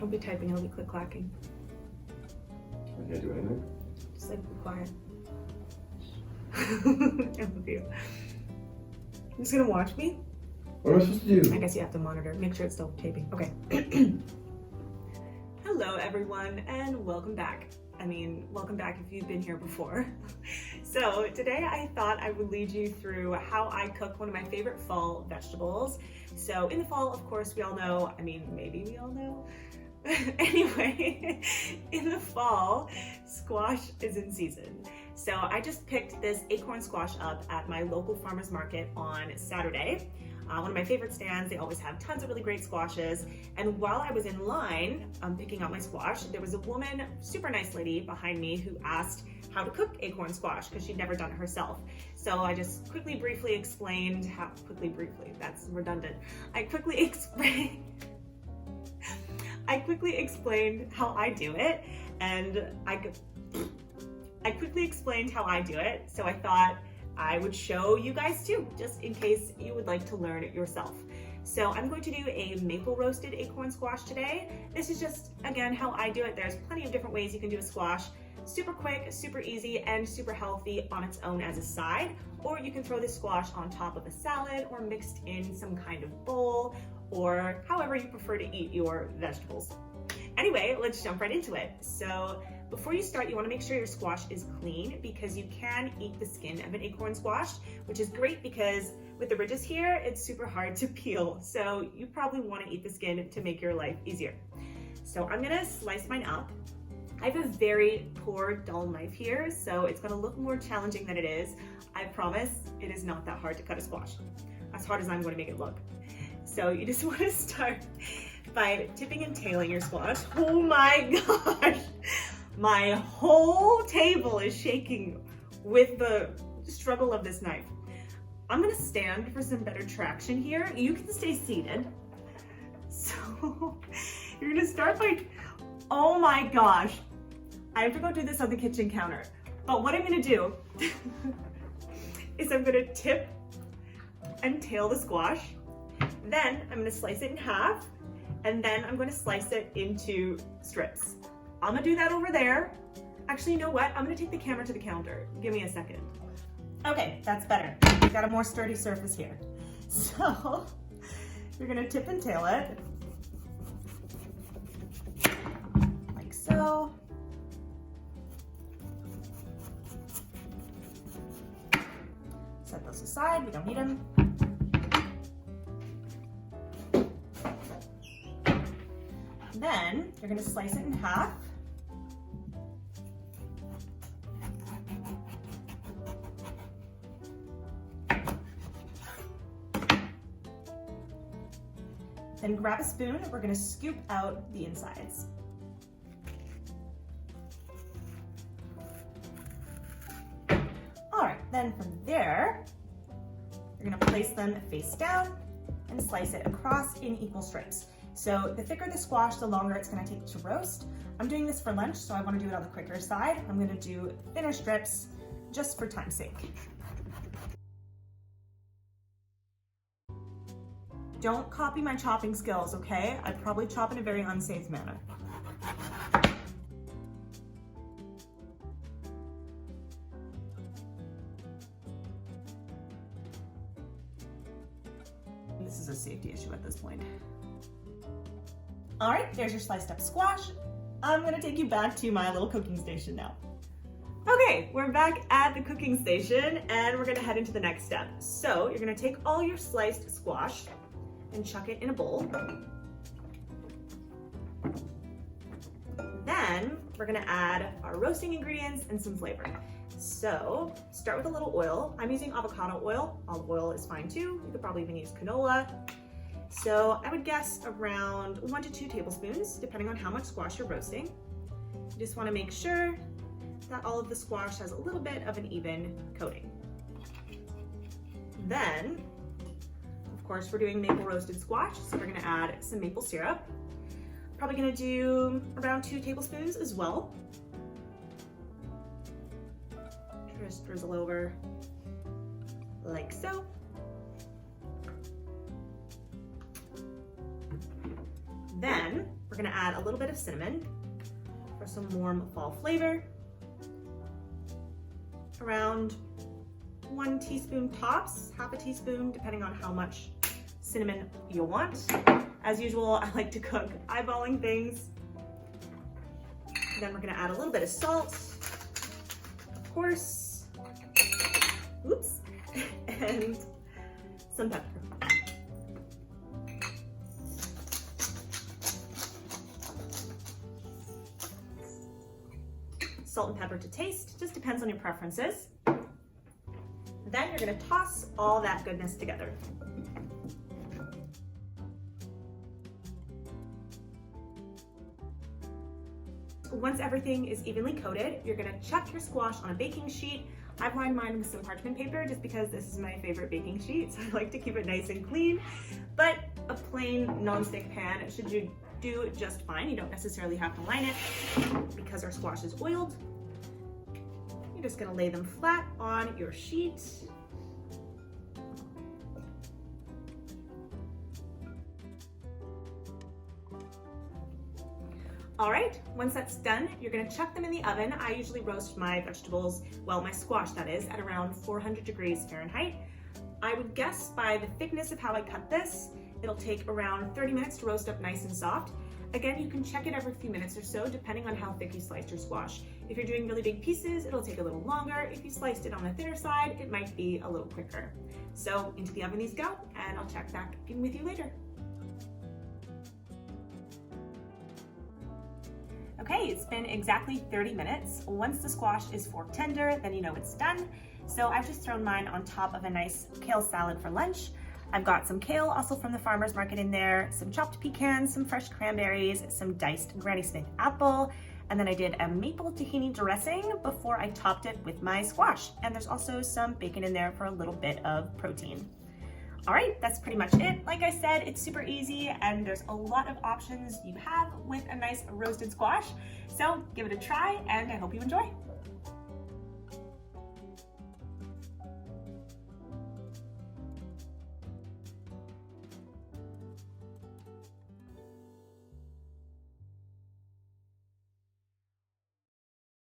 Don't be typing, it'll be click-clacking. I can't do anything? Just like be quiet. I love you. You're just gonna watch me? What am I supposed to do? I guess you have to monitor. Make sure it's still taping. Okay. Hello everyone and welcome back. Welcome back if you've been here before. So today I thought I would lead you through how I cook one of my favorite fall vegetables. So in the fall, of course, we all know, maybe we all know. Anyway, in the fall, squash is in season. So I just picked this acorn squash up at my local farmer's market on Saturday. One of my favorite stands. They always have tons of really great squashes. And while I was in line picking out my squash, there was a woman, super nice lady behind me who asked how to cook acorn squash because she'd never done it herself. So I just briefly explained how, that's redundant. I quickly explained how I do it, and I quickly explained how I do it, so I thought I would show you guys too, just in case you would like to learn it yourself. So I'm going to do a maple roasted acorn squash today. This is just, again, how I do it. There's plenty of different ways you can do a squash. Super quick, super easy, and super healthy on its own as a side, or you can throw this squash on top of a salad or mixed in some kind of bowl, or however you prefer to eat your vegetables. Anyway, let's jump right into it. So before you start, you want to make sure your squash is clean because you can eat the skin of an acorn squash, which is great because with the ridges here, it's super hard to peel. So you probably want to eat the skin to make your life easier. So I'm gonna slice mine up. I have a very poor, dull knife here, so it's gonna look more challenging than it is. I promise it is not that hard to cut a squash, as hard as I'm going to make it look. So you just want to start by tipping and tailing your squash. Oh my gosh, my whole table is shaking with the struggle of this knife. I'm gonna stand for some better traction here. You can stay seated. So you're gonna start by, oh my gosh, I have to go do this on the kitchen counter. But what I'm gonna do is I'm gonna tip and tail the squash. Then I'm gonna slice it in half, and then I'm gonna slice it into strips. I'm gonna do that over there. Actually, you know what? I'm gonna take the camera to the counter. Give me a second. Okay, that's better. We've got a more sturdy surface here. So you're gonna tip and tail it, like so. Set those aside, we don't need them. Then you're gonna slice it in half. Then grab a spoon, we're gonna scoop out the insides. All right, then from there, you're gonna place them face down and slice it across in equal strips. So the thicker the squash, the longer it's gonna take to roast. I'm doing this for lunch, so I wanna do it on the quicker side. I'm gonna do thinner strips just for time's sake. Don't copy my chopping skills, okay? I probably chop in a very unsafe manner. This is a safety issue at this point. All right, there's your sliced up squash. I'm gonna take you back to my little cooking station now. Okay, we're back at the cooking station and we're gonna head into the next step. So you're gonna take all your sliced squash and chuck it in a bowl. Then we're gonna add our roasting ingredients and some flavor. So start with a little oil. I'm using avocado oil. Olive oil is fine too. You could probably even use canola. So I would guess around 1 to 2 tablespoons, depending on how much squash you're roasting. You just wanna make sure that all of the squash has a little bit of an even coating. Then, of course, we're doing maple roasted squash, so we're gonna add some maple syrup. Probably gonna do around 2 tablespoons as well. Just drizzle over like so. Then We're gonna add a little bit of cinnamon for some warm fall flavor. Around 1 teaspoon tops, half a teaspoon, depending on how much cinnamon you want. As usual, I like to cook eyeballing things. Then we're gonna add a little bit of salt, of course, oops, and some pepper. Salt and pepper to taste, just depends on your preferences. Then you're gonna toss all that goodness together. Once everything is evenly coated, you're gonna chuck your squash on a baking sheet. I've lined mine with some parchment paper just because this is my favorite baking sheet, so I like to keep it nice and clean. But a plain non-stick pan should do just fine. You don't necessarily have to line it because our squash is oiled. You're just gonna lay them flat on your sheet. All right, once that's done, you're gonna chuck them in the oven. I usually roast my vegetables, well, my squash that is, at around 400 degrees Fahrenheit. I would guess by the thickness of how I cut this, it'll take around 30 minutes to roast up nice and soft. Again, you can check it every few minutes or so, depending on how thick you sliced your squash. If you're doing really big pieces, it'll take a little longer. If you sliced it on the thinner side, it might be a little quicker. So into the oven these go, and I'll check back in with you later. Okay, it's been exactly 30 minutes. Once the squash is fork tender, then you know it's done. So I've just thrown mine on top of a nice kale salad for lunch. I've got some kale, also from the farmer's market in there, some chopped pecans, some fresh cranberries, some diced Granny Smith apple, and then I did a maple tahini dressing before I topped it with my squash. And there's also some bacon in there for a little bit of protein. All right, that's pretty much it. Like I said, it's super easy and there's a lot of options you have with a nice roasted squash. So give it a try and I hope you enjoy.